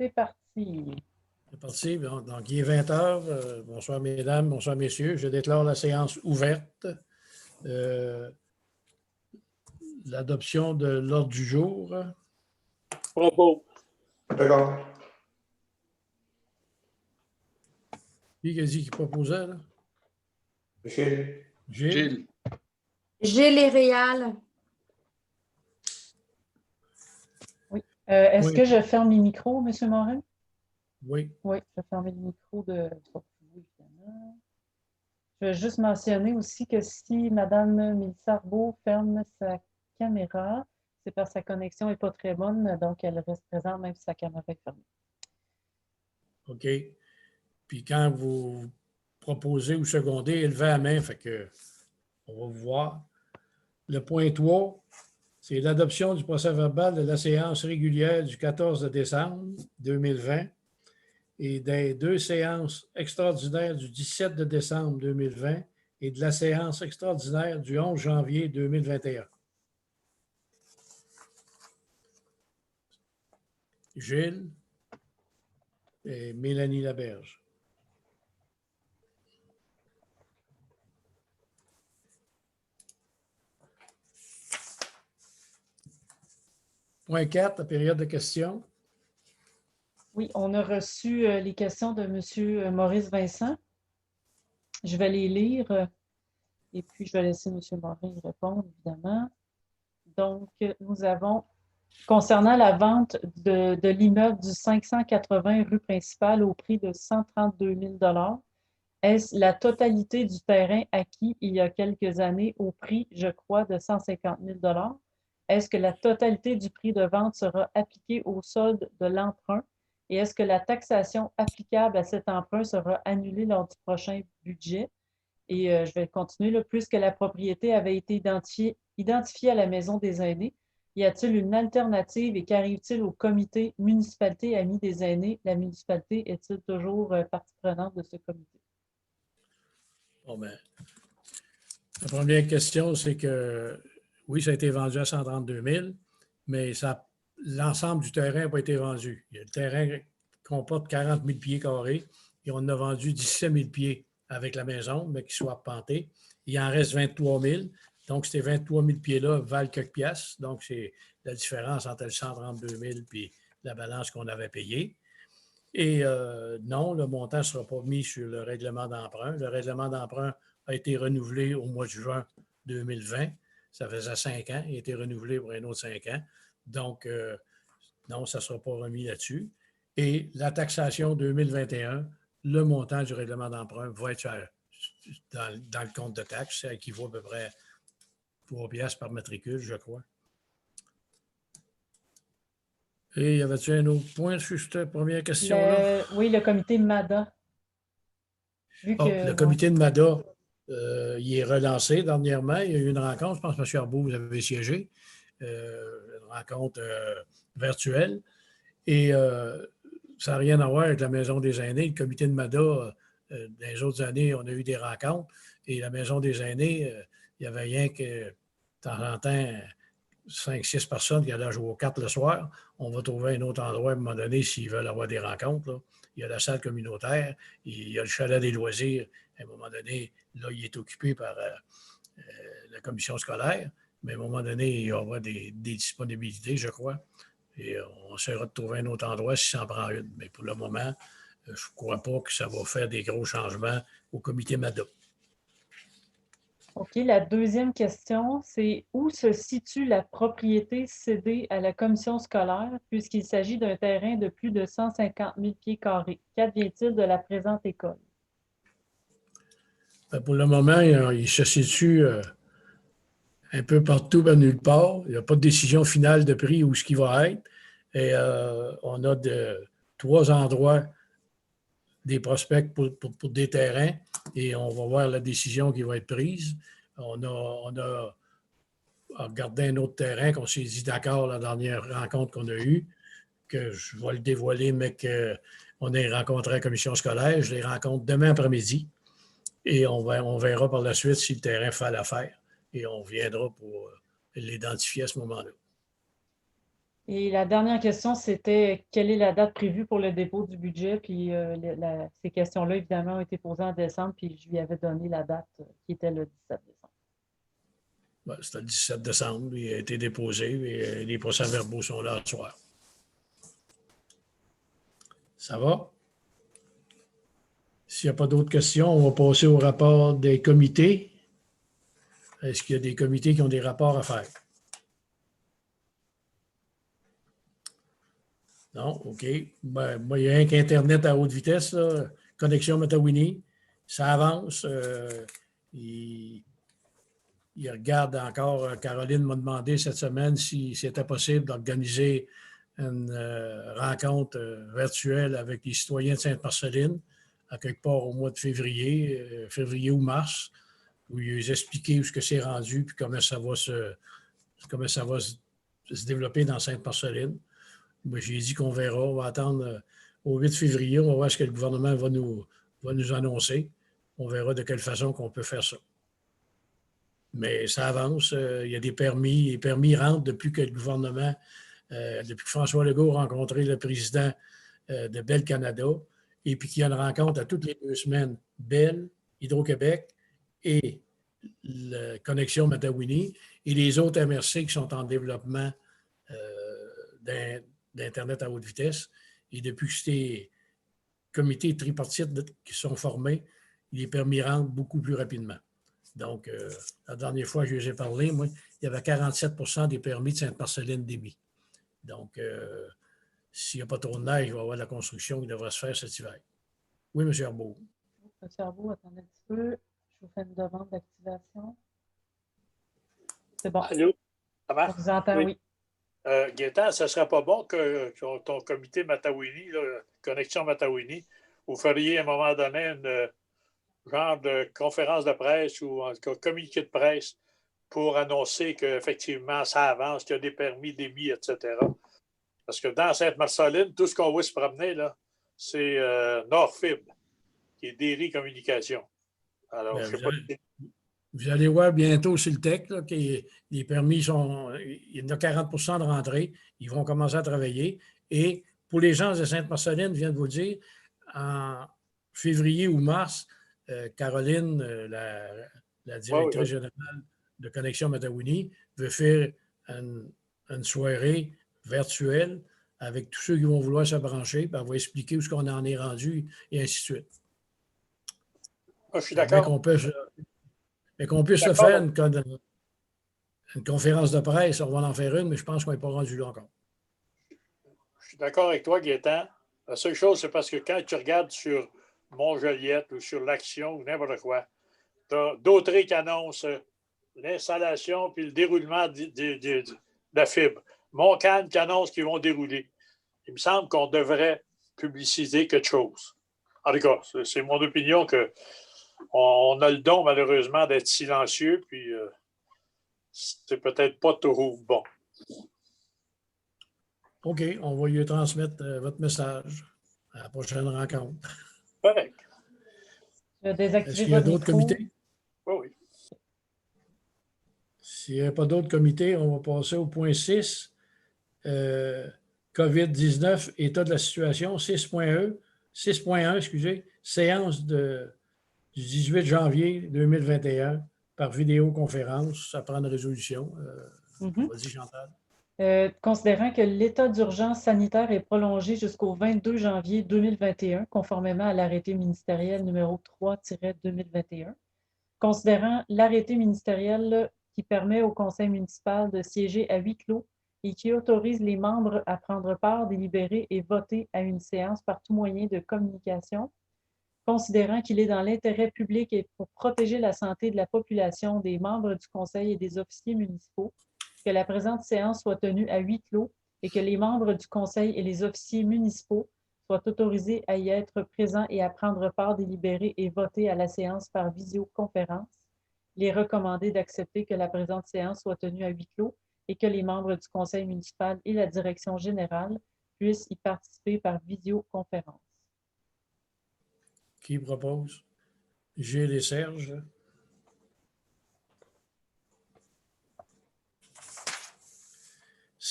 c'est parti. C'est parti. Donc, il est 20 heures. Bonsoir, mesdames, bonsoir, messieurs. Je déclare la séance ouverte. L'adoption de l'ordre du jour. Bravo. D'accord. Qui a dit qu'il proposait, là? Gilles. Gilles. Gilles et Réal. Oui. Est-ce Oui. que je ferme les micros, M. Morin? Oui. Oui, je vais fermer le micro de... évidemment. Je vais juste mentionner aussi que si Mme Mélissa Arbeau ferme sa caméra, c'est parce que sa connexion n'est pas très bonne, donc elle reste présente même si sa caméra est fermée. OK. Puis quand vous proposez ou secondez, élevez la main, fait que on va vous voir. Le point 3, c'est l'adoption du procès-verbal de la séance régulière du 14 décembre 2020 et des 2 séances extraordinaires du 17 décembre 2020 et de la séance extraordinaire du 11 janvier 2021. Gilles et Mélanie Laberge. Point 4, la période de questions. Oui, on a reçu les questions de M. Maurice Vincent. Je vais les lire et puis je vais laisser M. Morin y répondre, évidemment. Donc, nous avons, concernant la vente de l'immeuble du 580 rue principale au prix de 132 000 $, est-ce la totalité du terrain acquis il y a quelques années au prix, je crois, de 150 000 $? Est-ce que la totalité du prix de vente sera appliquée au solde de l'emprunt? Et est-ce que la taxation applicable à cet emprunt sera annulée lors du prochain budget? Et je vais continuer. Là, puisque la propriété avait été identifiée à la Maison des aînés, y a-t-il une alternative et qu'arrive-t-il au comité municipalité Amis des aînés? La municipalité est-il toujours partie prenante de ce comité? Bon, ben, la première question, c'est que oui, ça a été vendu à 132 000, mais l'ensemble du terrain n'a pas été vendu. Le terrain comporte 40 000 pieds carrés et on en a vendu 17 000 pieds avec la maison, mais qui soit arpenté. Il en reste 23 000. Donc, ces 23 000 pieds-là valent quelques piastres. Donc, c'est la différence entre le 132 000 et la balance qu'on avait payée. Et non, le montant ne sera pas mis sur le règlement d'emprunt. Le règlement d'emprunt a été renouvelé au mois de juin 2020. Ça faisait 5 ans. Il a été renouvelé pour un autre 5 ans. Donc, non, ça ne sera pas remis là-dessus. Et la taxation 2021, le montant du règlement d'emprunt va être dans le compte de taxe. Ça équivaut à peu près 3 piastres par matricule, je crois. Et y avait-tu un autre point sur cette première question-là? Oui, le comité MADA. Le comité de MADA, il est relancé dernièrement. Il y a eu une rencontre, je pense que M. Arbeau, vous avez siégé, une rencontre virtuelle. Et ça n'a rien à voir avec la Maison des aînés. Le comité de MADA, dans les autres années, on a eu des rencontres. Et la Maison des aînés, il y avait rien que, de temps en temps, 5-6 personnes qui allaient jouer aux cartes le soir. On va trouver un autre endroit à un moment donné s'ils veulent avoir des rencontres, là. Il y a la salle communautaire, il y a le chalet des loisirs. À un moment donné, là, il est occupé par la commission scolaire, mais à un moment donné, il y aura des disponibilités, je crois. Et on essaiera de trouver un autre endroit si ça en prend une. Mais pour le moment, je ne crois pas que ça va faire des gros changements au comité MADA. OK. La deuxième question, c'est où se situe la propriété cédée à la commission scolaire puisqu'il s'agit d'un terrain de plus de 150 000 pieds carrés? Qu'advient-il de la présente école? Ben, pour le moment, il se situe un peu partout, ben nulle part. Il n'y a pas de décision finale de prix où ce qui va être. Et on a 3 endroits des prospects pour des terrains et on va voir la décision qui va être prise. On a regardé un autre terrain qu'on s'est dit d'accord la dernière rencontre qu'on a eue, que je vais le dévoiler, mais qu'on a rencontré la commission scolaire. Je les rencontre demain après-midi et on verra par la suite si le terrain fait l'affaire et on viendra pour l'identifier à ce moment-là. Et la dernière question, c'était quelle est la date prévue pour le dépôt du budget? Puis ces questions-là, évidemment, ont été posées en décembre, puis je lui avais donné la date qui était le 17 décembre. Ben, c'était le 17 décembre, il a été déposé et les procès-verbaux sont là ce soir. Ça va? S'il n'y a pas d'autres questions, on va passer au rapport des comités. Est-ce qu'il y a des comités qui ont des rapports à faire? Non? OK. Ben, moi, il y a un qu'Internet à haute vitesse, là, connexion Matawini. Ça avance. Il regarde encore. Caroline m'a demandé cette semaine si c'était possible d'organiser une rencontre virtuelle avec les citoyens de Sainte-Marceline à quelque part au mois de février, février ou mars, où ils expliquaient où ce que c'est rendu puis comment ça va se développer dans Sainte-Marceline. Ben, j'ai dit qu'on verra. On va attendre au 8 février. On va voir ce que le gouvernement va nous annoncer. On verra de quelle façon qu'on peut faire ça. Mais ça avance. Il y a des permis. Les permis rentrent depuis que le gouvernement, depuis que François Legault a rencontré le président de Bell Canada et puis qu'il y a une rencontre à toutes les 2 semaines, Bell, Hydro-Québec et la connexion Matawini et les autres MRC qui sont en développement d'Internet à haute vitesse. Et depuis que ces comités tripartites qui sont formés, les permis rentrent beaucoup plus rapidement. Donc, la dernière fois que je les ai parlé, moi, il y avait 47 des permis de Sainte-Marceline démis. Donc, s'il n'y a pas trop de neige, il va y avoir de la construction qui devrait se faire cet hiver. Oui, M. Herbeau. M. Herbeau, attendez un petit peu. Je vous fais une demande d'activation. C'est bon. Allô? Ça On marche? vous entend, oui. Gaétan, ce ne serait pas bon que ton comité Matawini, Connexion Matawini, vous feriez à un moment donné une genre de conférence de presse ou en tout cas communiqué de presse pour annoncer qu'effectivement ça avance, qu'il y a des permis d'émis, etc. Parce que dans Sainte-Marceline, tout ce qu'on voit se promener, là, c'est Nord-Fibre, qui est Derry Communication. Alors, Bien, je ne sais pas. vous allez voir bientôt sur le TEC là, que les permis sont. Il y en a 40 de rentrée. Ils vont commencer à travailler. Et pour les gens de Sainte-Marceline, je viens de vous le dire, en février ou mars, Caroline, la directrice générale de Connexion Matawini, veut faire une soirée virtuelle avec tous ceux qui vont vouloir se brancher. Elle va expliquer où est-ce qu'on en est rendu et ainsi de suite. Moi, je suis d'accord. Qu'on puisse le faire une conférence de presse, on va en faire une, mais je pense qu'on n'est pas rendu là encore. Je suis d'accord avec toi, Gaétan. La seule chose, c'est parce que quand tu regardes sur Mont-Joliette ou sur l'Action ou n'importe quoi, tu as d'autres qui annoncent l'installation puis le déroulement de la fibre. Montcalm qui annonce qu'ils vont dérouler. Il me semble qu'on devrait publiciser quelque chose. En tout cas, c'est mon opinion qu'on a le don, malheureusement, d'être silencieux, puis c'est peut-être pas toujours bon. OK, on va lui transmettre votre message à la prochaine rencontre. Correct. Est-ce qu'il y a d'autres comités? Oui. S'il n'y a pas d'autres comités, on va passer au point 6. COVID-19, état de la situation, 6.1, excusez, séance du 18 janvier 2021 par vidéoconférence. Ça prend une résolution. Vas-y, Chantal. Considérant que l'état d'urgence sanitaire est prolongé jusqu'au 22 janvier 2021, conformément à l'arrêté ministériel numéro 3-2021, considérant l'arrêté ministériel qui permet au conseil municipal de siéger à huis clos et qui autorise les membres à prendre part, délibérer et voter à une séance par tout moyen de communication, considérant qu'il est dans l'intérêt public et pour protéger la santé de la population, des membres du conseil et des officiers municipaux, que la présente séance soit tenue à huis clos et que les membres du conseil et les officiers municipaux soient autorisés à y être présents et à prendre part, délibérer et voter à la séance par visioconférence. Il est recommandé d'accepter que la présente séance soit tenue à huis clos et que les membres du conseil municipal et la direction générale puissent y participer par visioconférence. Qui propose? Gilles et Serge.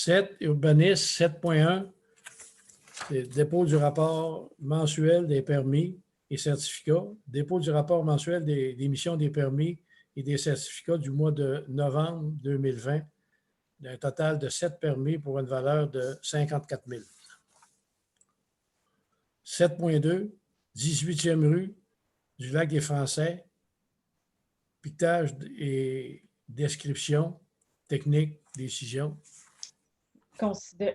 7, urbanisme, 7.1, c'est dépôt du rapport mensuel des permis et certificats, dépôt du rapport mensuel des émissions des permis et des certificats du mois de novembre 2020, d'un total de 7 permis pour une valeur de 54 000. 7.2, 18e rue du Lac des Français, piquetage et description, technique, décision.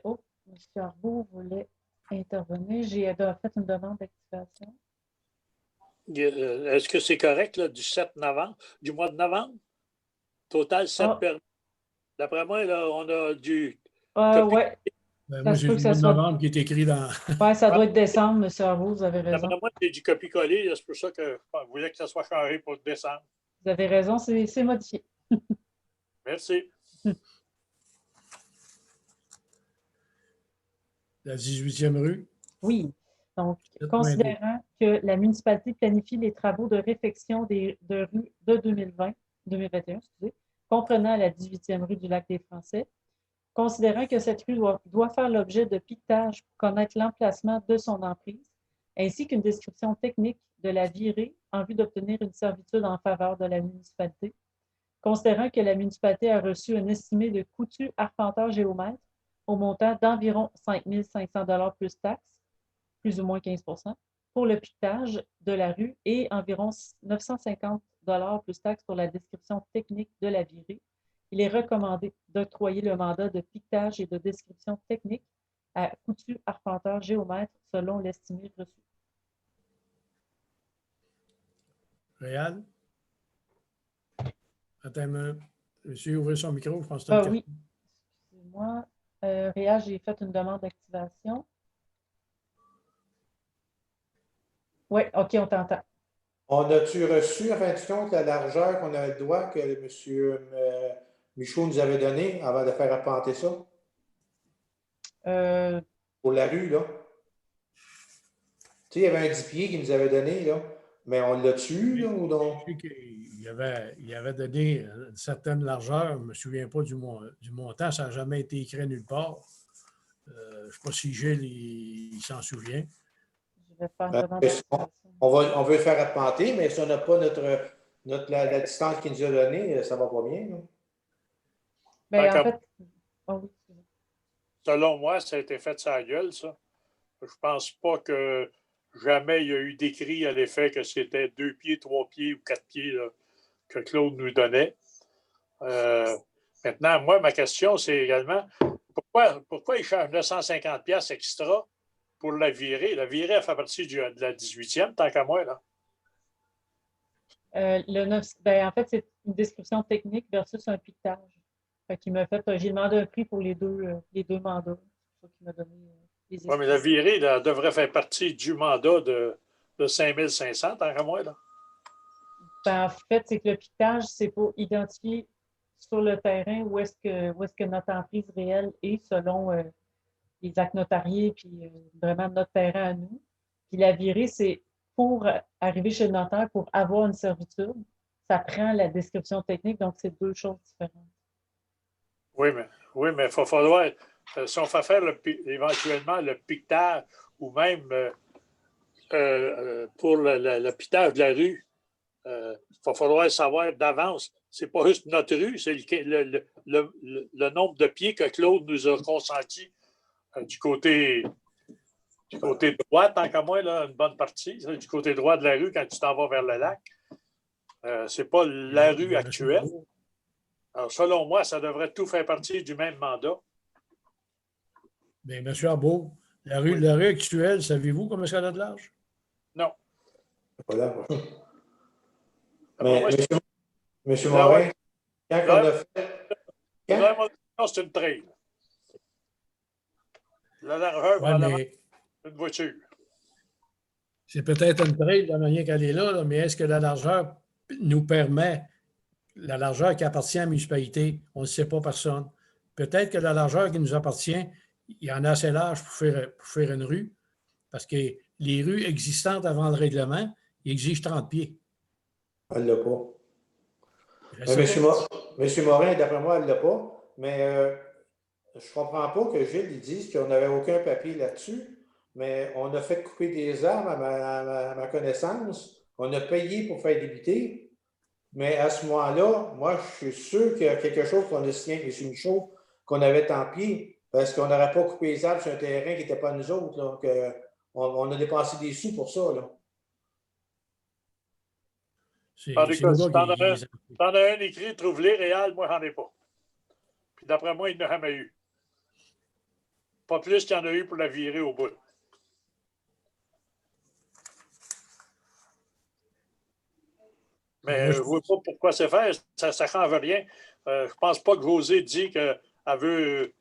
Oh, M. Arbault voulait intervenir. J'ai fait une demande d'activation. Est-ce que c'est correct, là, du 7 novembre, du mois de novembre? Total 7 permis. D'après moi, là, on a du. Ouais. Moi, j'ai le mois de novembre qui est écrit dans. Oui, ça doit être décembre, M. Arbault, vous avez raison. D'après moi, c'est du copier-coller. C'est pour ça que je voulais que ça soit changé pour décembre. Vous avez raison, c'est modifié. Merci. La 18e rue. Oui. Donc, considérant que la municipalité planifie les travaux de réfection de rue de 2021, comprenant la 18e rue du Lac des Français, considérant que cette rue doit faire l'objet de piquetage pour connaître l'emplacement de son emprise, ainsi qu'une description technique de la virée en vue d'obtenir une servitude en faveur de la municipalité, considérant que la municipalité a reçu un estimé de coutu arpenteur géomètre au montant d'environ 5 500 $ plus taxes, plus ou moins 15 %, pour le piquetage de la rue et environ 950 $ plus taxes pour la description technique de la virée. Il est recommandé d'octroyer le mandat de piquetage et de description technique à coutu arpenteur géomètre selon l'estimé reçu. Réal? Attends, monsieur, ouvrez son micro, je pense que c'est une question. Oui, excusez-moi. Réal, j'ai fait une demande d'activation. Oui, OK, on t'entend. On a-tu reçu, en fin de compte, la largeur qu'on a le droit que M. Michaud nous avait donné avant de faire arpenter ça? Pour la rue, là. Tu sais, il y avait un 10 pieds qu'il nous avait donné, là. Mais on l'a-tu, là, ou non? Je sais qu'il avait donné une certaine largeur. Je ne me souviens pas du montant. Ça n'a jamais été écrit nulle part. Je ne sais pas si Gilles, il s'en souvient. Je vais faire une demande d'activation. On veut le faire arpenter, mais si on n'a pas la distance qu'il nous a donnée, ça ne va pas bien, là. Bien, en fait, oui. Selon moi, ça a été fait sur la gueule, ça. Je ne pense pas que jamais il y a eu d'écrit à l'effet que c'était 2 pieds, 3 pieds ou 4 pieds là, que Claude nous donnait. Maintenant, moi, ma question, c'est également pourquoi il charge 950 $ extra pour la virée? La virée, elle fait partie de la 18e, tant qu'à moi, là. En fait, c'est une description technique versus un piquetage. J'ai demandé un prix pour les deux mandats. C'est ça qu'il m'a donné les Oui, mais la virée là, devrait faire partie du mandat de 5 500, tant qu'à moi, là. En fait, c'est que le piquetage, c'est pour identifier sur le terrain où est-ce que notre emprise réelle est selon les actes notariés, puis vraiment notre terrain à nous. Puis la virée, c'est pour arriver chez le notaire, pour avoir une servitude, ça prend la description technique, donc c'est deux choses différentes. Oui, mais il va falloir, si on fait faire éventuellement le piquetage ou même pour le piquetage de la rue, il va falloir savoir d'avance. C'est pas juste notre rue, c'est le nombre de pieds que Claude nous a consenti du côté droit, tant qu'à moi, là, une bonne partie, du côté droit de la rue quand tu t'en vas vers le lac. C'est pas la rue actuelle. Alors, selon moi, ça devrait tout faire partie du même mandat. Bien, M. Arbault, la rue actuelle, savez-vous combien ça a de large? Non. Voilà. Mais, M. Morin, quand on a fait... c'est une trail. La largeur, une voiture. C'est peut-être une trail de la manière qu'elle est là, mais est-ce que la largeur nous permet, la largeur qui appartient à la municipalité, on ne sait pas personne. Peut-être que la largeur qui nous appartient, il y en a assez large pour faire une rue, parce que les rues existantes avant le règlement, ils exigent 30 pieds. Elle ne l'a pas. M. Morin, d'après moi, elle ne l'a pas, mais je comprends pas que Gilles ils dise qu'on n'avait aucun papier là-dessus, mais on a fait couper des arbres à ma connaissance. On a payé pour faire débuter. Mais à ce moment-là, moi, je suis sûr qu'il y a quelque chose qu'on a signé avec M. Michaud, qu'on avait en pied, parce qu'on n'aurait pas coupé les arbres sur un terrain qui n'était pas nous autres. Là, on a dépensé des sous pour ça. Là. En tout C'est cas, nous si là t'en as un écrit, trouve-les, Réal, moi, j'en ai pas. Puis d'après moi, il n'y en a jamais eu. Pas plus qu'il y en a eu pour la virer au bout. Mais je ne vois pas pourquoi c'est fait. Ça ne change rien. Je ne pense pas que José dit qu'elle veut,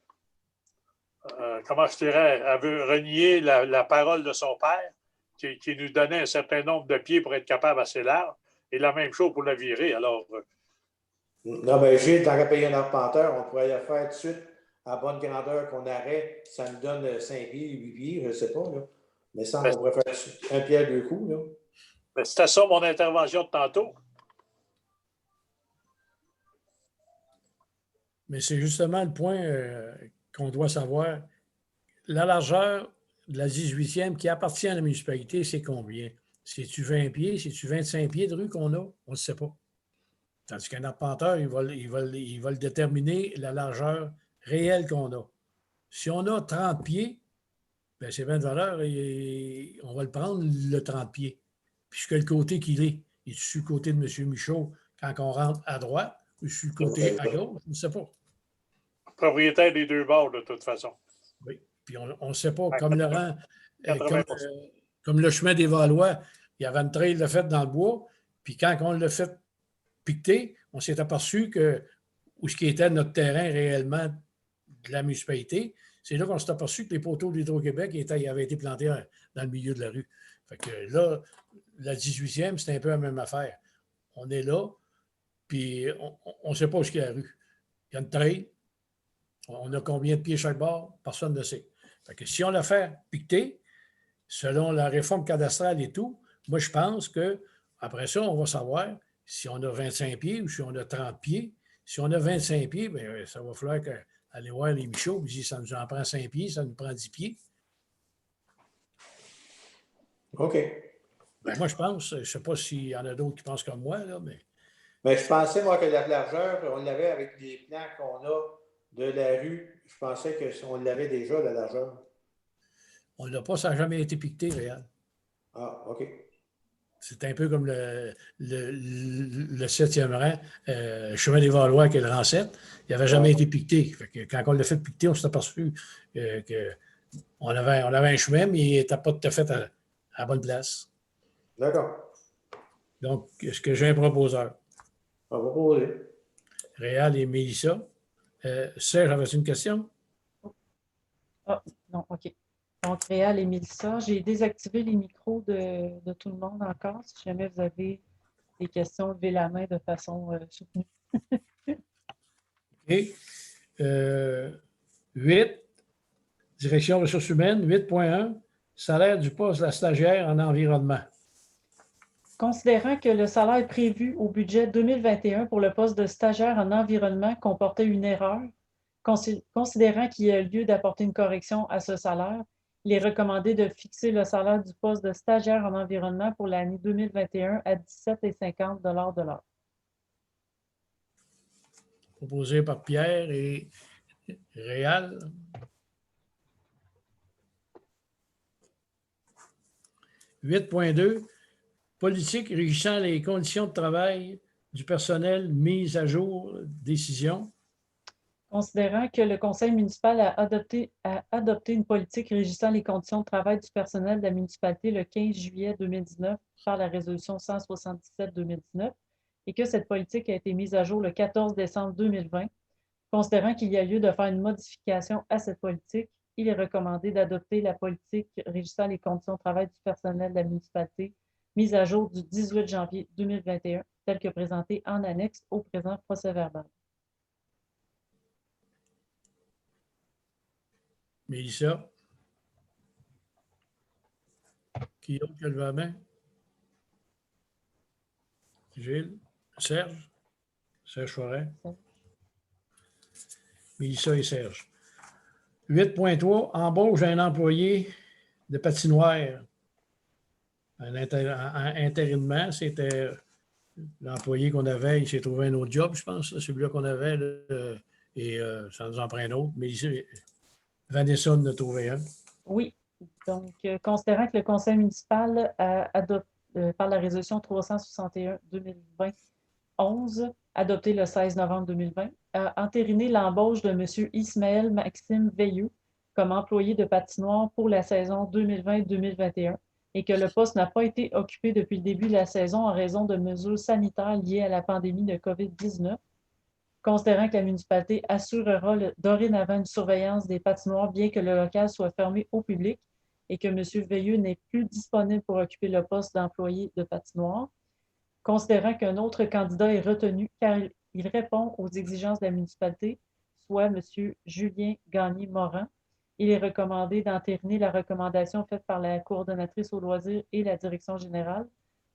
comment je dirais, elle veut renier la parole de son père, qui nous donnait un certain nombre de pieds pour être capable assez large. Et la même chose pour la virer. Alors, Non, mais Gilles, tant qu'à payer un arpenteur, on pourrait le faire tout de suite à bonne grandeur qu'on arrête. Ça nous donne 5 pieds, 8 pieds, je ne sais pas. Là. Mais ça, on pourrait faire un pied à deux coups. Là. ben, c'était ça mon intervention de tantôt. Mais c'est justement le point qu'on doit savoir. La largeur de la 18e qui appartient à la municipalité, c'est combien? C'est-tu 20 pieds? C'est-tu 25 pieds de rue qu'on a? On ne sait pas. Tandis qu'un arpenteur, il va déterminer la largeur réelle qu'on a. Si on a 30 pieds, ben c'est bien de valeur et on va le prendre, le 30 pieds. Puisque le côté qu'il est, est sur le côté de M. Michaud quand on rentre à droite ou sur le côté à gauche? Je ne sais pas. Propriétaire des deux bords, de toute façon. Oui. Puis on ne sait pas, À comme Laurent, 80%. comme le chemin des Valois, il y avait une trail de fait dans le bois. Puis quand on l'a fait piqueter, on s'est aperçu que où ce qui était notre terrain réellement de la municipalité, c'est là qu'on s'est aperçu que les poteaux d'Hydro-Québec avaient été plantés dans le milieu de la rue. Fait que là, la 18e, c'est un peu la même affaire. On est là, puis on ne sait pas où est la rue. Il y a une trail. On a combien de pieds chaque bord? Personne ne sait. Fait que si on l'a fait piqueter, selon la réforme cadastrale et tout, moi, je pense qu'après ça, on va savoir si on a 25 pieds ou si on a 30 pieds. Si on a 25 pieds, bien, ça va falloir aller voir les Michauds. Si ça nous en prend 5 pieds, ça nous prend 10 pieds. OK. Ben, moi, je pense, je ne sais pas s'il y en a d'autres qui pensent comme moi, là, mais. Mais je pensais, moi, que la largeur, on l'avait avec les plans qu'on a de la rue. Je pensais qu'on l'avait déjà, la largeur. On ne l'a pas, ça n'a jamais été piqueté, réel. Ah, OK. C'est un peu comme le 7e rang, chemin des Valois, qui est le rang 7. Il n'avait jamais été piqueté. Fait que quand on l'a fait piqueter, on s'est aperçu qu'on avait un chemin, mais il n'était pas tout à fait à la bonne place. D'accord. Donc, est-ce que j'ai un proposeur? On va poser. Réal et Mélissa. Serge, avais-tu une question? Ah, non, OK. Donc, Réal et Mélissa, j'ai désactivé les micros de tout le monde encore. Si jamais vous avez des questions, levez la main de façon soutenue. OK. 8, direction ressources humaines. 8.1, salaire du poste de la stagiaire en environnement. Considérant que le salaire prévu au budget 2021 pour le poste de stagiaire en environnement comportait une erreur, considérant qu'il y a lieu d'apporter une correction à ce salaire, il est recommandé de fixer le salaire du poste de stagiaire en environnement pour l'année 2021 à 17,50 de l'heure. Proposé par Pierre et Réal. « 8.2. Politique régissant les conditions de travail du personnel mise à jour, décision. Considérant que le conseil municipal a adopté une politique régissant les conditions de travail du personnel de la municipalité le 15 juillet 2019 par la résolution 177-2019 et que cette politique a été mise à jour le 14 décembre 2020, considérant qu'il y a lieu de faire une modification à cette politique, il est recommandé d'adopter la politique régissant les conditions de travail du personnel de la municipalité mise à jour du 18 janvier 2021, telle que présentée en annexe au présent procès-verbal. Mélissa. Qui d'autre qui a levé la main? Gilles? Serge? Serge Forêt? Mélissa et Serge. 8.3, embauche d'un employé de patinoire. Intérimaire, c'était l'employé qu'on avait, il s'est trouvé un autre job, je pense, celui-là qu'on avait, là, et ça nous en prend un autre. Mais ici, Vanessa en a trouvé un. Oui. Donc, considérant que le conseil municipal adopte, par la résolution 361-2020-11, adoptée le 16 novembre 2020, a entériné l'embauche de M. Ismaël Maxime Veilleux comme employé de patinoire pour la saison 2020-2021 et que le poste n'a pas été occupé depuis le début de la saison en raison de mesures sanitaires liées à la pandémie de COVID-19. Considérant que la municipalité assurera dorénavant une surveillance des patinoires bien que le local soit fermé au public et que M. Veilleux n'est plus disponible pour occuper le poste d'employé de patinoire. Considérant qu'un autre candidat est retenu car il répond aux exigences de la municipalité, soit M. Julien Gagné-Morin, il est recommandé d'entériner la recommandation faite par la coordonnatrice aux loisirs et la direction générale,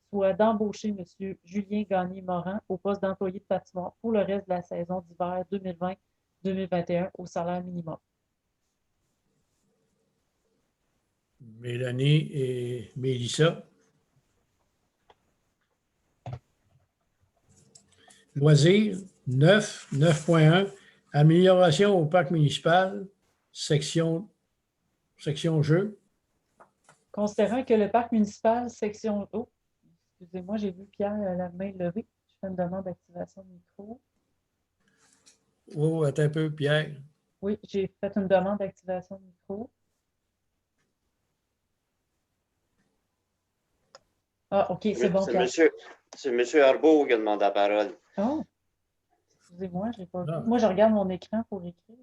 soit d'embaucher M. Julien Gagné-Morin au poste d'employé de patinoire pour le reste de la saison d'hiver 2020-2021 au salaire minimum. Mélanie et Mélissa. Loisirs, 9.1, amélioration au parc municipal, section jeu. Considérant que le parc municipal, section... Oh, excusez-moi, j'ai vu Pierre la main levée. Je fais une demande d'activation de micro. Oh, attends un peu, Pierre. Oui, j'ai fait une demande d'activation de micro. Ah, OK, c'est bon, Pierre. C'est M. Arbeau qui a demandé la parole. Oh, excusez-moi, j'ai pas vu. Ah. Moi, je regarde mon écran pour écrire.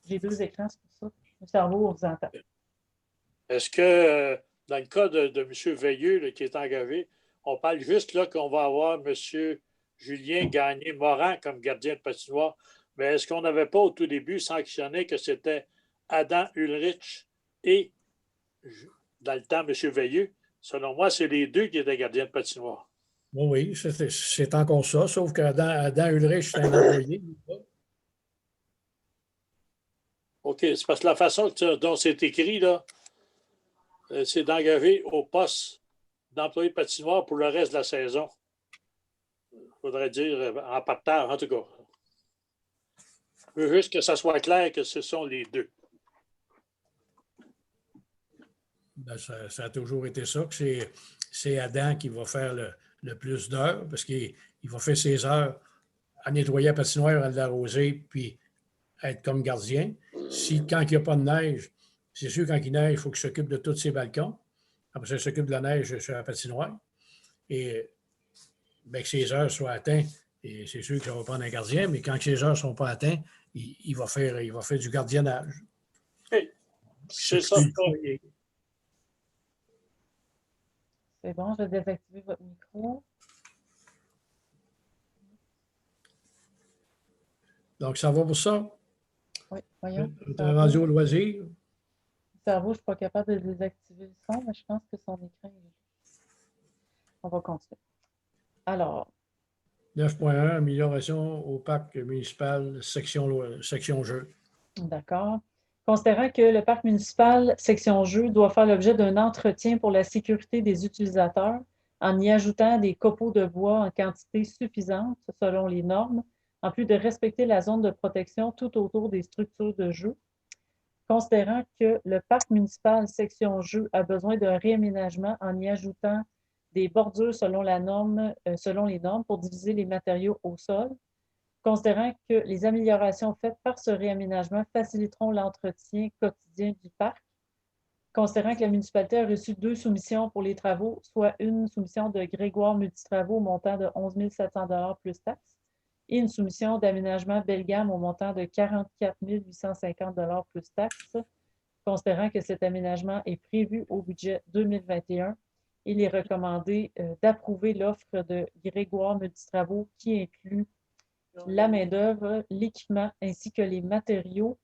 J'ai deux écrans, c'est pour ça. Le cerveau, on vous entend. Est-ce que, dans le cas de M. Veilleux là, qui est engagé, on parle juste là qu'on va avoir M. Julien Gagné-Morin comme gardien de patinoire, mais est-ce qu'on n'avait pas au tout début sanctionné que c'était Adam Ulrich et, dans le temps, M. Veilleux? Selon moi, c'est les deux qui étaient gardiens de patinoire. Oui, c'est encore ça, sauf qu'Adam Ulrich, c'est un employé. OK, c'est parce que la façon dont c'est écrit, là, c'est d'engager au poste d'employé de patinoire pour le reste de la saison. Il faudrait dire en partant, en tout cas. Je veux juste que ça soit clair que ce sont les deux. Ben, ça a toujours été ça, que c'est Adam qui va faire le plus d'heures, parce qu'il va faire ses heures à nettoyer la patinoire, à l'arroser, puis être comme gardien. Quand il n'y a pas de neige, c'est sûr, quand il neige, il faut qu'il s'occupe de tous ses balcons. Après ça, il s'occupe de la neige sur la patinoire. Et bien, que ses heures soient atteintes, et c'est sûr que ça va prendre un gardien, mais quand ses heures ne sont pas atteintes, il va faire du gardiennage. Hey, c'est ça. C'est bon, je vais désactiver votre micro. Donc, ça va pour ça? Oui, voyons. On est rendu au loisir. Le cerveau, je ne suis pas capable de désactiver le son, mais je pense que son écran est... On va continuer. Alors. 9.1, amélioration au parc municipal, section jeu. D'accord. Considérant que le parc municipal, section jeu, doit faire l'objet d'un entretien pour la sécurité des utilisateurs en y ajoutant des copeaux de bois en quantité suffisante selon les normes, en plus de respecter la zone de protection tout autour des structures de jeu. Considérant que le parc municipal, section jeu, a besoin d'un réaménagement en y ajoutant des bordures selon les normes pour diviser les matériaux au sol. Considérant que les améliorations faites par ce réaménagement faciliteront l'entretien quotidien du parc. Considérant que la municipalité a reçu 2 soumissions pour les travaux, soit une soumission de Grégoire Multitravaux au montant de 11 700 $ plus taxes et une soumission d'aménagement Bellegamme au montant de 44 850 $ plus taxes. Considérant que cet aménagement est prévu au budget 2021, il est recommandé d'approuver l'offre de Grégoire Multitravaux qui inclut la main-d'œuvre, l'équipement ainsi que les matériaux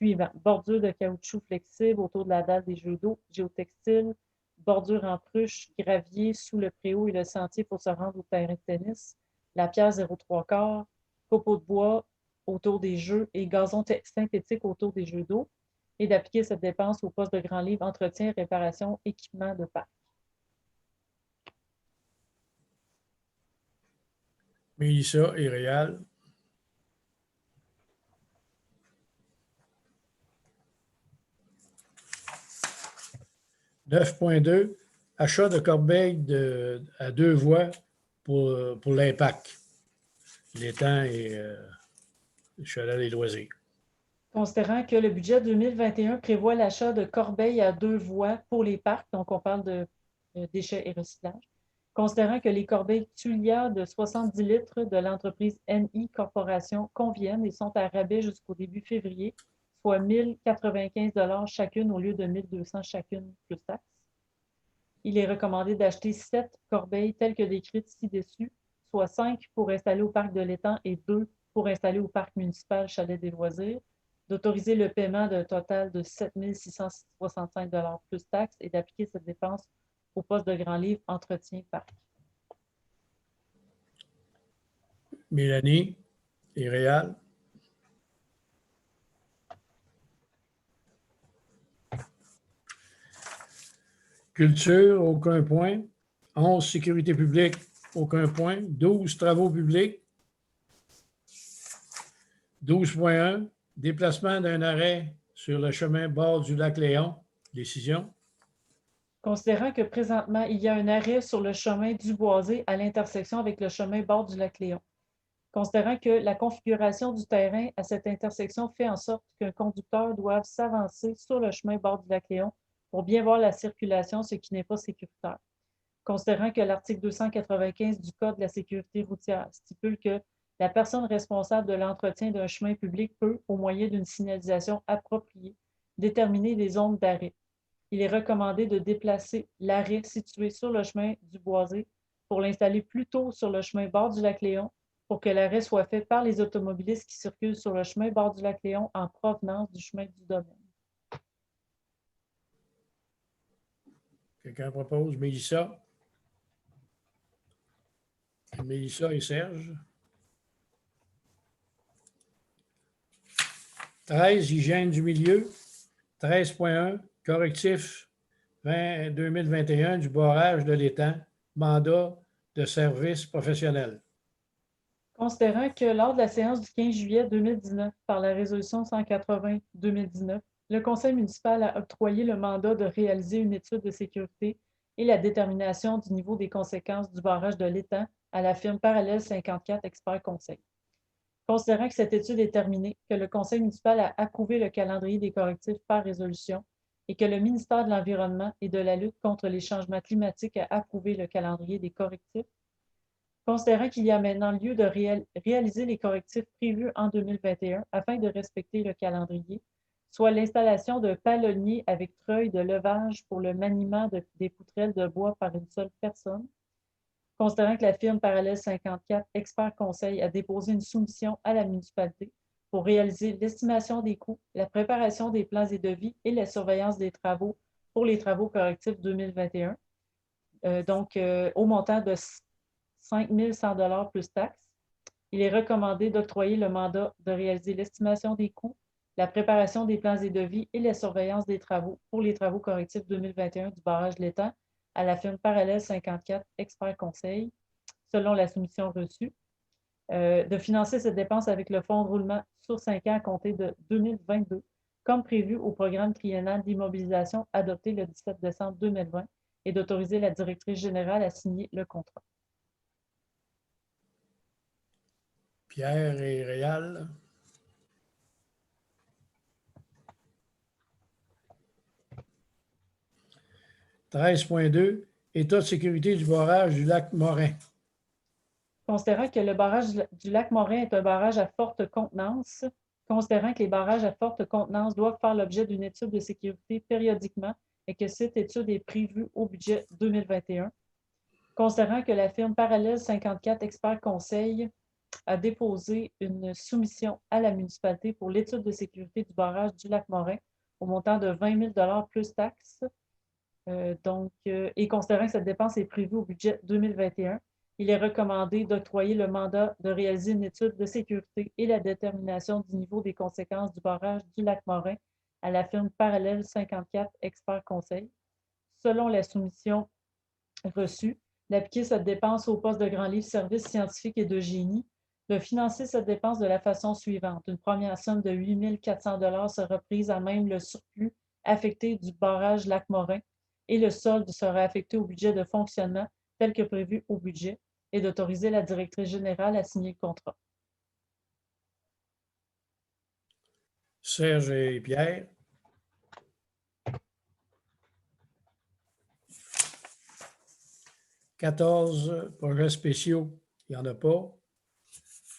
suivants. Bordure de caoutchouc flexible autour de la dalle des jeux d'eau, géotextile, bordure en pruche, gravier sous le préau et le sentier pour se rendre au terrain de tennis, la pierre 0,3/4, copeaux de bois, autour des jeux et gazon synthétique autour des jeux d'eau et d'appliquer cette dépense au poste de grand livre entretien, réparation, équipement de parc. Mélissa et Réal. « 9.2, achat de corbeilles à 2 voies pour l'impact, l'étang et le chalet des loisirs. » Considérant que le budget 2021 prévoit l'achat de corbeilles à 2 voies pour les parcs, donc on parle de déchets et recyclage, considérant que les corbeilles Tulia de 70 litres de l'entreprise NI Corporation conviennent et sont à rabais jusqu'au début février, soit 1 095 $ chacune au lieu de 1 200 chacune plus taxes. Il est recommandé d'acheter 7 corbeilles telles que décrites ci-dessus, soit 5 pour installer au parc de l'étang et 2 pour installer au parc municipal Chalet des loisirs, d'autoriser le paiement d'un total de 7 665 $ plus taxes et d'appliquer cette dépense au poste de grand livre entretien parc. Mélanie et Réal. Culture, aucun point. 11, sécurité publique, aucun point. 12, travaux publics. 12.1, déplacement d'un arrêt sur le chemin bord du lac Léon. Décision. Considérant que présentement, il y a un arrêt sur le chemin du Boisé à l'intersection avec le chemin bord du lac Léon. Considérant que la configuration du terrain à cette intersection fait en sorte qu'un conducteur doive s'avancer sur le chemin bord du lac Léon pour bien voir la circulation, ce qui n'est pas sécuritaire. Considérant que l'article 295 du Code de la sécurité routière stipule que la personne responsable de l'entretien d'un chemin public peut, au moyen d'une signalisation appropriée, déterminer des zones d'arrêt. Il est recommandé de déplacer l'arrêt situé sur le chemin du Boisé pour l'installer plus tôt sur le chemin bord du lac Léon pour que l'arrêt soit fait par les automobilistes qui circulent sur le chemin bord du lac Léon en provenance du chemin du domaine. Quelqu'un propose? Mélissa? Mélissa et Serge. 13, hygiène du milieu. 13.1, correctif 2021 du barrage de l'étang, mandat de service professionnel. Considérant que lors de la séance du 15 juillet 2019, par la résolution 180-2019, le conseil municipal a octroyé le mandat de réaliser une étude de sécurité et la détermination du niveau des conséquences du barrage de l'étang à la firme Parallèle 54 Expert Conseil. Considérant que cette étude est terminée, que le conseil municipal a approuvé le calendrier des correctifs par résolution et que le ministère de l'Environnement et de la lutte contre les changements climatiques a approuvé le calendrier des correctifs, considérant qu'il y a maintenant lieu de réaliser les correctifs prévus en 2021 afin de respecter le calendrier, soit l'installation d'un palonnier avec treuil de levage pour le maniement des poutrelles de bois par une seule personne, considérant que la firme Parallèle 54 Expert Conseil a déposé une soumission à la municipalité pour réaliser l'estimation des coûts, la préparation des plans et devis et la surveillance des travaux pour les travaux correctifs 2021, au montant de 5 100 $ plus taxes. Il est recommandé d'octroyer le mandat de réaliser l'estimation des coûts, la préparation des plans et devis et la surveillance des travaux pour les travaux correctifs 2021 du barrage de l'étang à la firme Parallèle 54 Expert Conseil, selon la soumission reçue, de financer cette dépense avec le fonds de roulement sur 5 ans à compter de 2022, comme prévu au programme triennal d'immobilisation adopté le 17 décembre 2020 et d'autoriser la directrice générale à signer le contrat. Pierre et Réal. « 13.2, état de sécurité du barrage du lac Morin. » Considérant que le barrage du lac Morin est un barrage à forte contenance, considérant que les barrages à forte contenance doivent faire l'objet d'une étude de sécurité périodiquement et que cette étude est prévue au budget 2021, considérant que la firme Parallèle 54 Expert Conseil a déposé une soumission à la municipalité pour l'étude de sécurité du barrage du lac Morin au montant de 20 000 $ plus taxes. Et considérant que cette dépense est prévue au budget 2021, Il est recommandé d'octroyer le mandat de réaliser une étude de sécurité et la détermination du niveau des conséquences du barrage du Lac-Morin à la firme Parallèle 54 Expert Conseil. Selon la soumission reçue, d'appliquer cette dépense au poste de grand livre services scientifiques et de génie, de financer cette dépense de la façon suivante. Une première somme de 8 400 $ sera prise à même le surplus affecté du barrage Lac-Morin et le solde sera affecté au budget de fonctionnement tel que prévu au budget et d'autoriser la directrice générale à signer le contrat. Serge et Pierre. « 14 projets spéciaux, il n'y en a pas.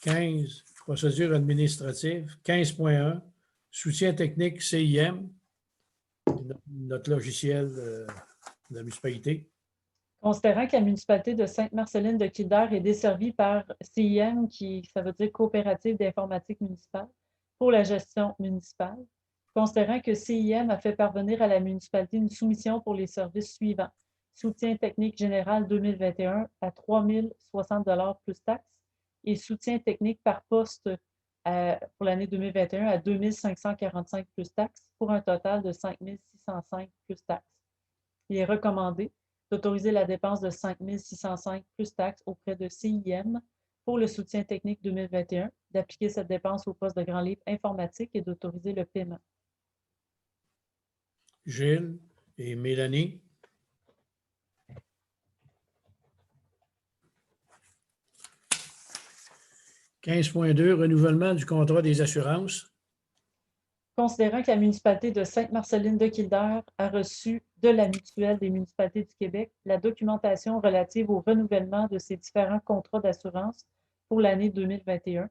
15 procédures administratives. 15.1 soutien technique CIM, notre logiciel de la municipalité. Considérant que la municipalité de Sainte-Marceline de Kildare est desservie par CIM, ça veut dire Coopérative d'informatique municipale, pour la gestion municipale. Considérant que CIM a fait parvenir à la municipalité une soumission pour les services suivants. Soutien technique général 2021 à 3 060 $ plus taxes et soutien technique par poste pour l'année 2021 à 2 545 plus taxes pour un total de 5 605 plus taxes. Il est recommandé d'autoriser la dépense de 5 605 plus taxes auprès de CIM pour le soutien technique 2021, d'appliquer cette dépense au poste de grand livre informatique et d'autoriser le paiement. Gilles et Mélanie. « 15.2 renouvellement du contrat des assurances. » Considérant que la municipalité de Sainte-Marceline de Kildare a reçu de la Mutuelle des municipalités du Québec la documentation relative au renouvellement de ses différents contrats d'assurance pour l'année 2021,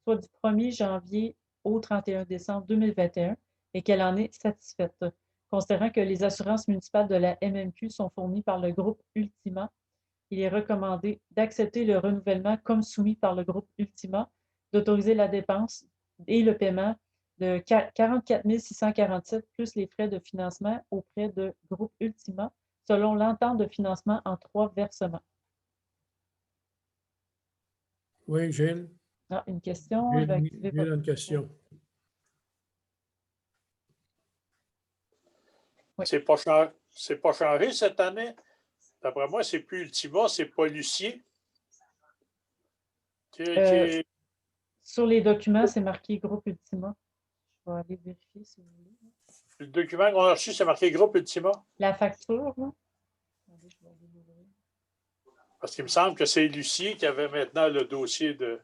soit du 1er janvier au 31 décembre 2021, et qu'elle en est satisfaite. Considérant que les assurances municipales de la MMQ sont fournies par le groupe Ultima, il est recommandé d'accepter le renouvellement comme soumis par le groupe Ultima, d'autoriser la dépense et le paiement de 44 647 plus les frais de financement auprès de groupe Ultima, selon l'entente de financement en 3 versements. Oui, Gilles. Ah, une question. Gilles a une question. Oui. C'est pas changé cette année. D'après moi, c'est plus Ultima, c'est Policier. Sur les documents, c'est marqué groupe Ultima. Je vais aller vérifier si vous voulez. Le document qu'on a reçu, c'est marqué groupe Ultima. La facture, là. Attendez, je vais aller l'ouvrir. Parce qu'il me semble que c'est Lucie qui avait maintenant le dossier de.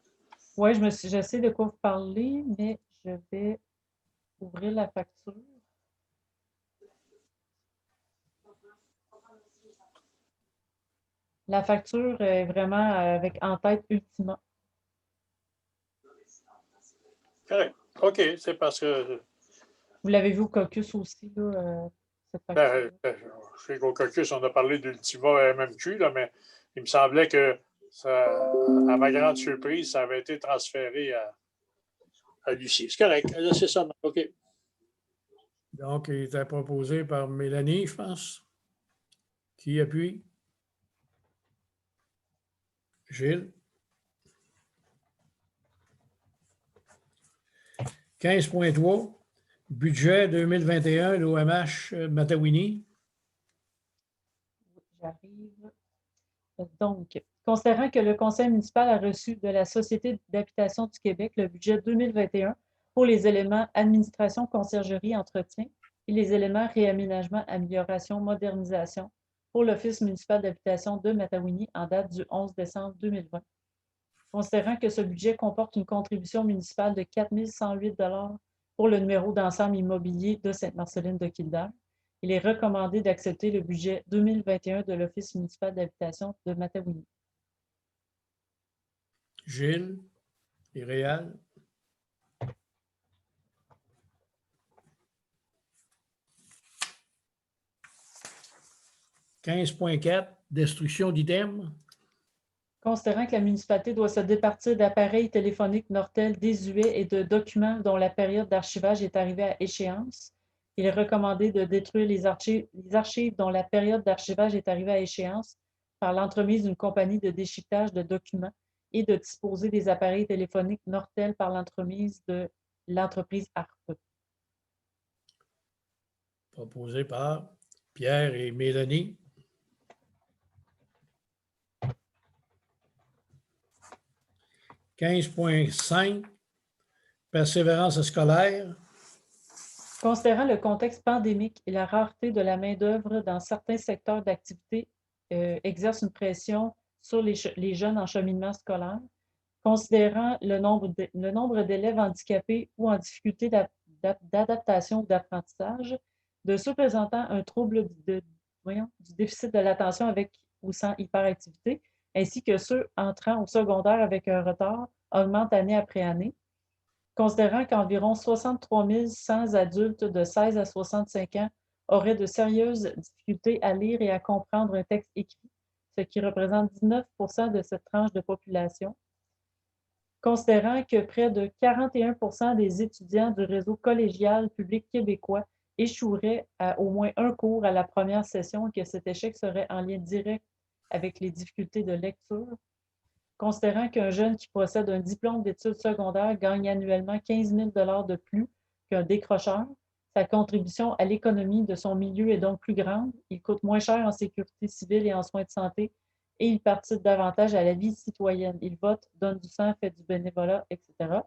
Oui, je sais de quoi vous parlez, mais je vais ouvrir la facture. La facture est vraiment avec en tête Ultima. Correct. OK, c'est parce que. Vous l'avez vu au caucus aussi, là, cette facture. Je sais qu'au caucus, on a parlé d'Ultima MMQ, là, mais il me semblait que, à ma grande surprise, ça avait été transféré à Lucie. C'est correct. Là, c'est ça. OK. Donc, il était proposé par Mélanie, je pense. Qui appuie? Gilles. 15.3, budget 2021, l'OMH Matawini. J'arrive. Donc, considérant que le conseil municipal a reçu de la Société d'habitation du Québec le budget 2021 pour les éléments administration, conciergerie, entretien et les éléments réaménagement, amélioration, modernisation pour l'Office municipal d'habitation de Matawini en date du 11 décembre 2020. Considérant que ce budget comporte une contribution municipale de 4 108 $ pour le numéro d'ensemble immobilier de Sainte-Marceline de Kildare, il est recommandé d'accepter le budget 2021 de l'Office municipal d'habitation de Matawini. Gilles et Réal. « 15.4, destruction d'items. » Considérant que la municipalité doit se départir d'appareils téléphoniques Nortel désuets et de documents dont la période d'archivage est arrivée à échéance, il est recommandé de détruire les archives dont la période d'archivage est arrivée à échéance par l'entremise d'une compagnie de déchiquetage de documents et de disposer des appareils téléphoniques Nortel par l'entremise de l'entreprise ARP. Proposé par Pierre et Mélanie. « 15.5 Persévérance scolaire. Considérant le contexte pandémique et la rareté de la main-d'œuvre dans certains secteurs d'activité exerce une pression sur les jeunes en cheminement scolaire, considérant le nombre d'élèves handicapés ou en difficulté d'adaptation ou d'apprentissage, de ceux présentant un trouble du déficit de l'attention avec ou sans hyperactivité, ainsi que ceux entrant au secondaire avec un retard, augmente année après année, considérant qu'environ 63 100 adultes de 16 à 65 ans auraient de sérieuses difficultés à lire et à comprendre un texte écrit, ce qui représente 19 % de cette tranche de population, considérant que près de 41 % des étudiants du réseau collégial public québécois échoueraient à au moins un cours à la première session et que cet échec serait en lien direct avec les difficultés de lecture, considérant qu'un jeune qui possède un diplôme d'études secondaires gagne annuellement 15 000 $ de plus qu'un décrocheur, sa contribution à l'économie de son milieu est donc plus grande, il coûte moins cher en sécurité civile et en soins de santé, et il participe davantage à la vie citoyenne. Il vote, donne du sang, fait du bénévolat, etc.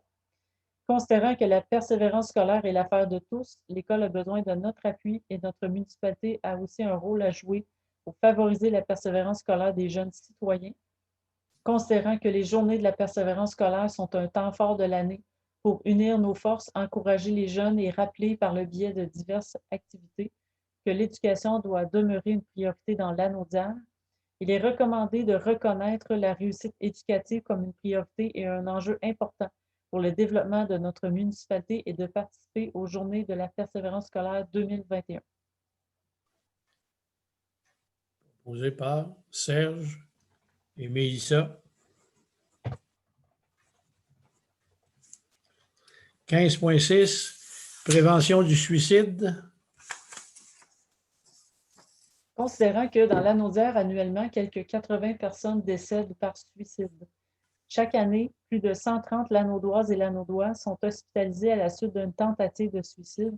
Considérant que la persévérance scolaire est l'affaire de tous, l'école a besoin de notre appui et notre municipalité a aussi un rôle à jouer pour favoriser la persévérance scolaire des jeunes citoyens. Considérant que les journées de la persévérance scolaire sont un temps fort de l'année pour unir nos forces, encourager les jeunes et rappeler par le biais de diverses activités que l'éducation doit demeurer une priorité dans l'Anaudière, il est recommandé de reconnaître la réussite éducative comme une priorité et un enjeu important pour le développement de notre municipalité et de participer aux journées de la persévérance scolaire 2021. Proposé par Serge et Mélissa. 15.6 Prévention du suicide. Considérant que dans l'Anaudière, annuellement, quelques 80 personnes décèdent par suicide. Chaque année, plus de 130 Lanaudoises et Lanaudois sont hospitalisés à la suite d'une tentative de suicide,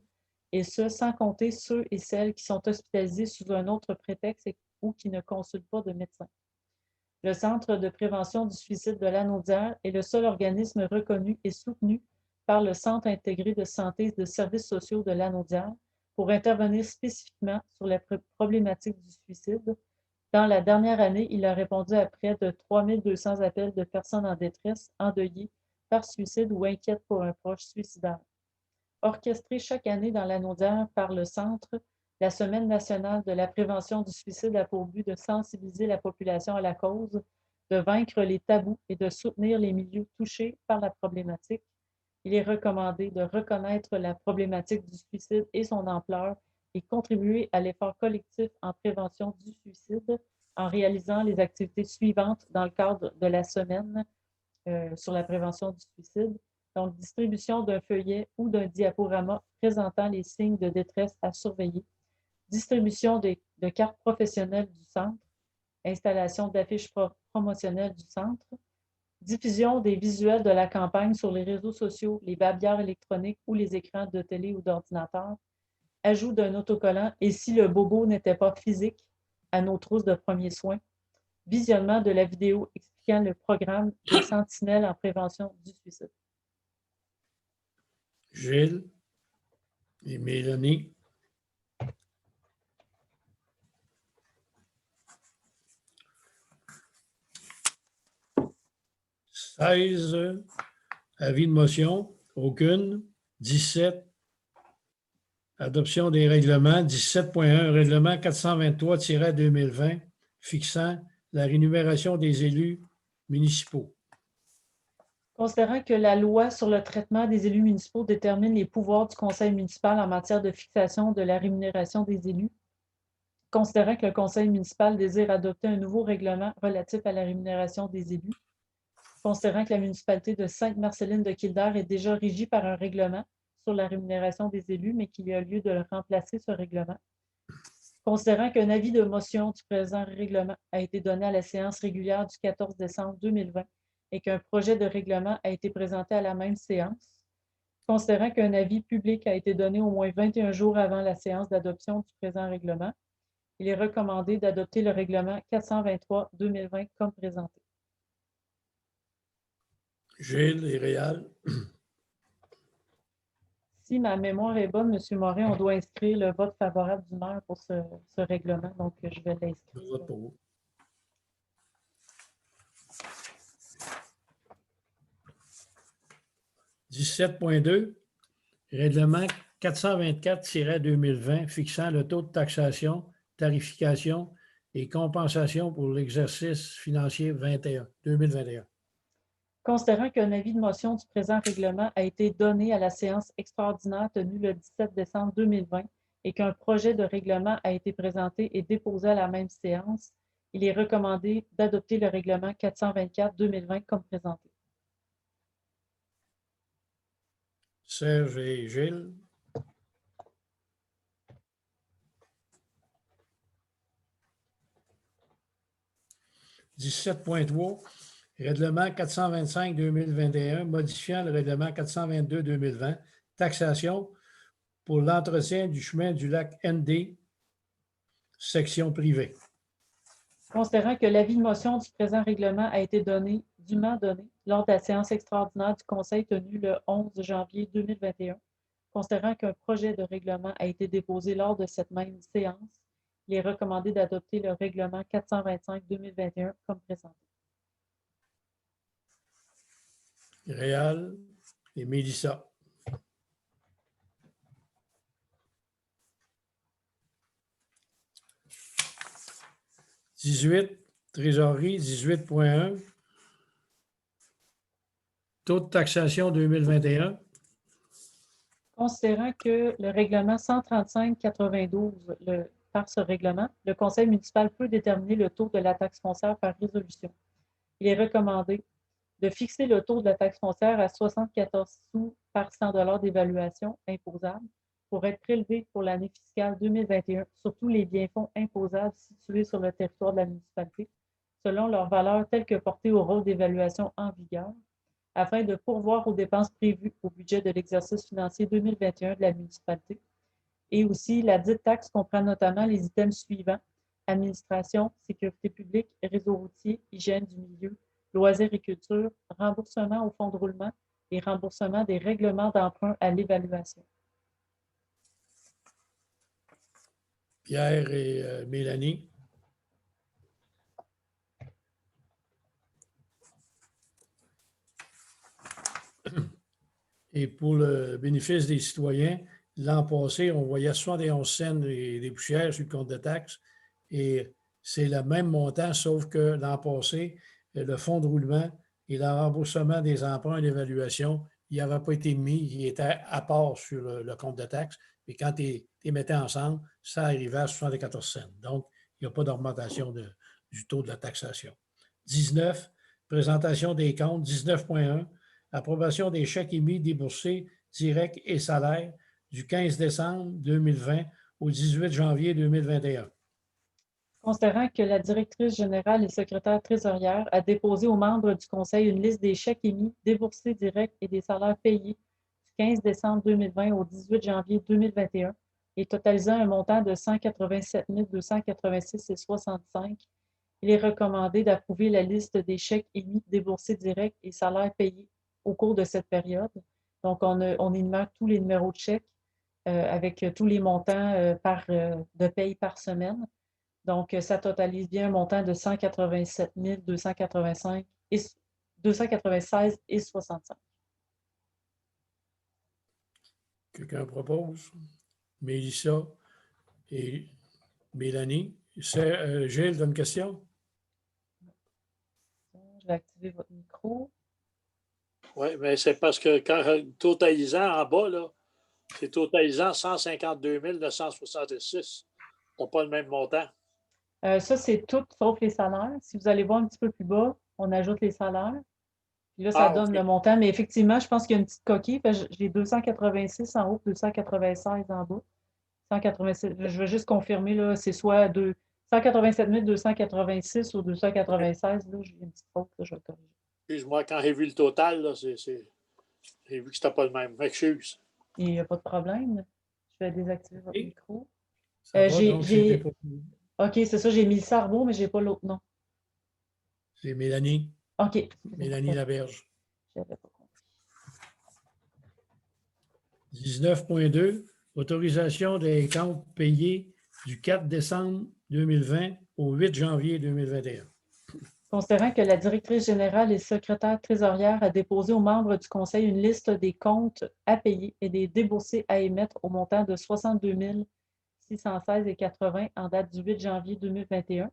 et ce, sans compter ceux et celles qui sont hospitalisés sous un autre prétexte ou qui ne consultent pas de médecin. Le Centre de prévention du suicide de Lanaudière est le seul organisme reconnu et soutenu par le Centre intégré de santé et de services sociaux de Lanaudière pour intervenir spécifiquement sur la problématique du suicide. Dans la dernière année, il a répondu à près de 3 200 appels de personnes en détresse, endeuillées par suicide ou inquiètes pour un proche suicidaire. Orchestrée chaque année dans l'Anaudière par le Centre, la Semaine nationale de la prévention du suicide a pour but de sensibiliser la population à la cause, de vaincre les tabous et de soutenir les milieux touchés par la problématique. Il est recommandé de reconnaître la problématique du suicide et son ampleur et contribuer à l'effort collectif en prévention du suicide en réalisant les activités suivantes dans le cadre de la semaine sur la prévention du suicide. Donc, distribution d'un feuillet ou d'un diaporama présentant les signes de détresse à surveiller, distribution de cartes professionnelles du centre, installation d'affiches promotionnelles du centre, diffusion des visuels de la campagne sur les réseaux sociaux, les babières électroniques ou les écrans de télé ou d'ordinateur, ajout d'un autocollant « Et si le bobo n'était pas physique » à nos trousses de premiers soins, visionnement de la vidéo expliquant le programme des sentinelles en prévention du suicide. Gilles et Mélanie. « 16 avis de motion, aucune. 17 adoption des règlements. 17.1 règlement 423-2020 fixant la rémunération des élus municipaux. Considérant que la loi sur le traitement des élus municipaux détermine les pouvoirs du conseil municipal en matière de fixation de la rémunération des élus, considérant que le conseil municipal désire adopter un nouveau règlement relatif à la rémunération des élus, considérant que la municipalité de Sainte-Marceline-de-Kildare est déjà régie par un règlement sur la rémunération des élus, mais qu'il y a lieu de remplacer ce règlement, Considérant qu'un avis de motion du présent règlement a été donné à la séance régulière du 14 décembre 2020 et qu'un projet de règlement a été présenté à la même séance, considérant qu'un avis public a été donné au moins 21 jours avant la séance d'adoption du présent règlement, il est recommandé d'adopter le règlement 423-2020 comme présenté. Gilles et Réal. Si ma mémoire est bonne, M. Morin, on doit inscrire le vote favorable du maire pour ce règlement, donc je vais Je l'inscrire. vote pour vous. « 17.2. Règlement 424-2020 fixant le taux de taxation, tarification et compensation pour l'exercice financier 2021. Considérant qu'un avis de motion du présent règlement a été donné à la séance extraordinaire tenue le 17 décembre 2020 et qu'un projet de règlement a été présenté et déposé à la même séance, il est recommandé d'adopter le règlement 424-2020 comme présenté. Serge et Gilles. « 17.3. Règlement 425-2021 modifiant le règlement 422-2020, taxation pour l'entretien du chemin du lac ND, section privée. Considérant que l'avis de motion du présent règlement a été dûment donné lors de la séance extraordinaire du Conseil tenue le 11 janvier 2021, considérant qu'un projet de règlement a été déposé lors de cette même séance, il est recommandé d'adopter le règlement 425-2021 comme présenté. Réal et Mélissa. « 18. Trésorerie 18.1. Taux de taxation 2021. Considérant que le règlement 135-92, par ce règlement, le Conseil municipal peut déterminer le taux de la taxe foncière par résolution. Il est recommandé de fixer le taux de la taxe foncière à 74 sous par 100 $ d'évaluation imposable pour être prélevé pour l'année fiscale 2021 sur tous les biens-fonds imposables situés sur le territoire de la municipalité, selon leur valeur telle que portée au rôle d'évaluation en vigueur, afin de pourvoir aux dépenses prévues au budget de l'exercice financier 2021 de la municipalité. Et aussi, la dite taxe comprend notamment les items suivants: administration, sécurité publique, réseau routier, hygiène du milieu, loisirs et culture, remboursement au fonds de roulement et remboursement des règlements d'emprunt à l'évaluation. Pierre et Mélanie. Et pour le bénéfice des citoyens, l'an passé, on voyait 71 cents des poussières sur le compte de taxes et c'est le même montant, sauf que l'an passé, le fonds de roulement et le remboursement des emprunts d'évaluation, il n'avait pas été mis, il était à part sur le compte de taxes. Et quand tu les mettais ensemble, ça arrivait à 74 cents. Donc, il n'y a pas d'augmentation du taux de la taxation. 19, présentation des comptes, 19.1. Approbation des chèques émis, déboursés, directs et salaires du 15 décembre 2020 au 18 janvier 2021. Considérant que la directrice générale et secrétaire trésorière a déposé aux membres du Conseil une liste des chèques émis, déboursés directs et des salaires payés du 15 décembre 2020 au 18 janvier 2021 et totalisant un montant de 187 286,65, il est recommandé d'approuver la liste des chèques émis, déboursés directs et salaires payés au cours de cette période. Donc, on énumère tous les numéros de chèques avec tous les montants de paye par semaine. Donc, ça totalise bien un montant de 187 296,65. Quelqu'un propose? Mélissa et Mélanie. Gilles, tu as une question? Je vais activer votre micro. Oui, mais c'est parce que quand totalisant en bas, là, c'est totalisant 152 966. Tu n'as pas le même montant. Ça, c'est tout sauf les salaires. Si vous allez voir un petit peu plus bas, on ajoute les salaires. Puis là, ça donne OK. le montant. Mais effectivement, je pense qu'il y a une petite coquille. J'ai 286 en haut, 296 en bas. 187, je veux juste confirmer, là, c'est soit 187 286 ou 296, là, j'ai une petite faute, là, je vais le corriger. Excuse-moi, quand j'ai vu le total, là, j'ai vu que c'était pas le même. M'excuse. Il n'y a pas de problème. Je vais désactiver votre Et micro. ça va, donc c'était pas... OK, c'est ça, j'ai mis le Sarbo, mais je n'ai pas l'autre nom. C'est Mélanie. OK. Mélanie Laberge. J'avais pas compris. 19.2, autorisation des comptes payés du 4 décembre 2020 au 8 janvier 2021. Considérant que la directrice générale et secrétaire trésorière a déposé aux membres du Conseil une liste des comptes à payer et des déboursés à émettre au montant de 62 616,80 en date du 8 janvier 2021,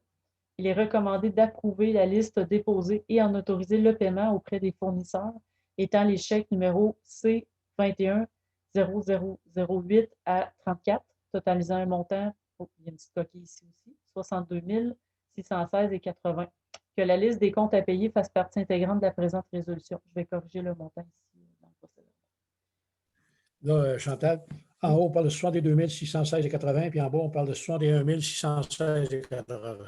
il est recommandé d'approuver la liste déposée et en autoriser le paiement auprès des fournisseurs, étant les chèques numéro C21 0008 à 34, totalisant un montant, il y a une petite coquille ici aussi, 62 616,80. Que la liste des comptes à payer fasse partie intégrante de la présente résolution. Je vais corriger le montant ici dans le procédure. Là, Chantal, en haut, on parle de 62 616,80, puis en bas, on parle de 61 616,80.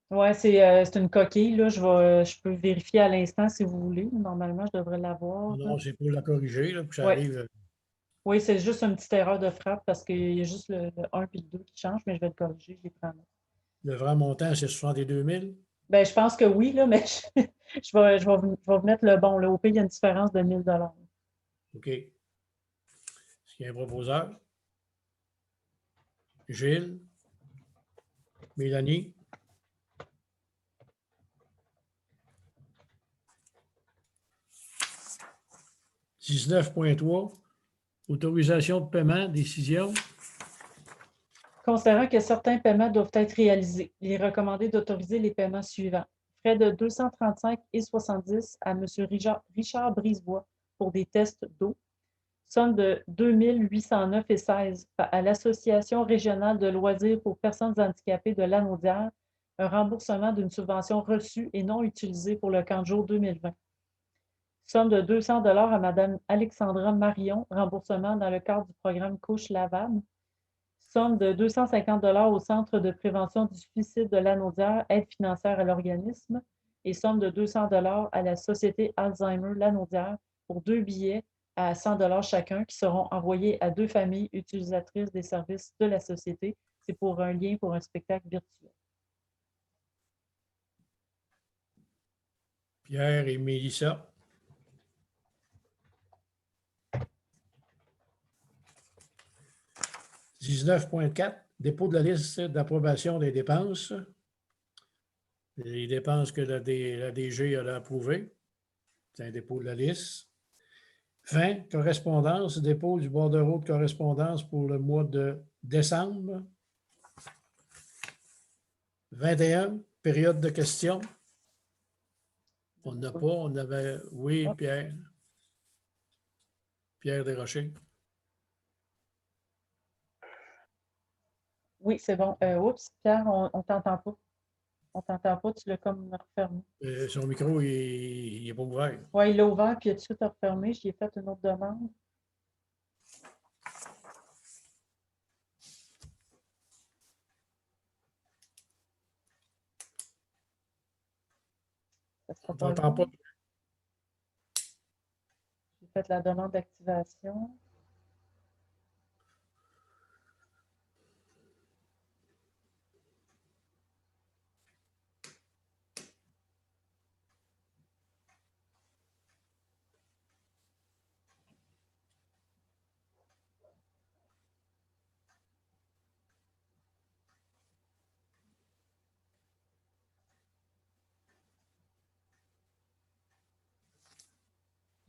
Oui, c'est une coquille. Là. Je peux vérifier à l'instant si vous voulez. Normalement, je devrais l'avoir. Non, c'est pour la corriger, là, puis ça Ouais. arrive. Oui, c'est juste une petite erreur de frappe parce qu'il y a juste le 1 et le 2 qui changent, mais je vais le corriger, je les prends. Le vrai montant, c'est 62 000. Ben, je pense que oui, là, mais je vais vous mettre le bon. Là. Au pire, il y a une différence de 1 000 $. OK. Est-ce qu'il y a un proposeur? Gilles? Mélanie? « 19.3, autorisation de paiement, décision. Considérant que certains paiements doivent être réalisés, il est recommandé d'autoriser les paiements suivants. Frais de 235,70 à M. Richard Brisebois pour des tests d'eau. Somme de 2 809,16 à l'Association régionale de loisirs pour personnes handicapées de Lanaudière, un remboursement d'une subvention reçue et non utilisée pour le camp de jour 2020. Somme de 200 $ à Mme Alexandra Marion, remboursement dans le cadre du programme Couche lavable. Somme de 250 $ au Centre de prévention du suicide de Lanaudière, aide financière à l'organisme. Et somme de 200 $ à la Société Alzheimer Lanaudière pour 2 billets à 100 $ chacun qui seront envoyés à 2 familles utilisatrices des services de la Société. C'est pour un lien pour un spectacle virtuel. Pierre et Mélissa. « 19.4, dépôt de la liste d'approbation des dépenses. Les dépenses que la DG a approuvées. C'est un dépôt de la liste. 20, correspondance, dépôt du bordereau de correspondance pour le mois de décembre. 21, période de questions. On n'a pas, on avait, oui, Pierre. Pierre Desrochers. Oui, c'est bon. Oups, Pierre, on ne t'entend pas. On ne t'entend pas, tu l'as comme refermé. Son micro, il n'est pas ouvert. Oui, il l'a ouvert, puis il a tout de suite refermé. J'y ai fait une autre demande. On ne t'entend pas. J'ai fait la demande d'activation.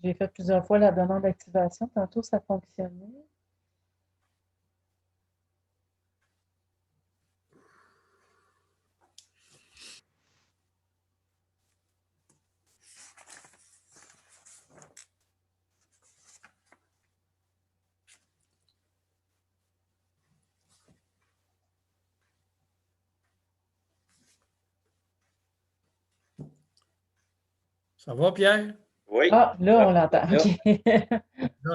J'ai fait plusieurs fois la demande d'activation. Tantôt, ça fonctionnait. Ça va, Pierre? Oui. Ah, là, on l'entend. Là. OK.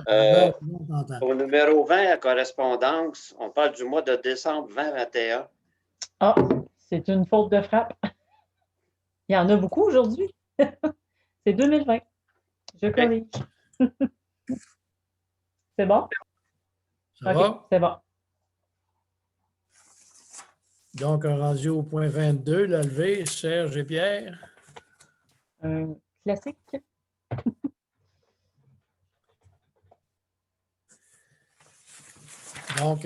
Euh, On t'entend. Au numéro 20, à correspondance, on parle du mois de décembre 2021. Ah, c'est une faute de frappe. Il y en a beaucoup aujourd'hui. C'est 2020. Je corrige. C'est bon? Ça OK, va? c'est bon. Donc, on est rendu au point 22, la levée, Serge et Pierre. Un classique. Donc,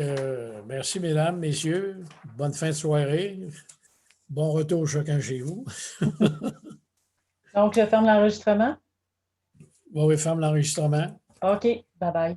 merci, mesdames, messieurs. Bonne fin de soirée. Bon retour chacun chez vous. Donc, je ferme l'enregistrement. Oui, ferme l'enregistrement. OK, bye bye.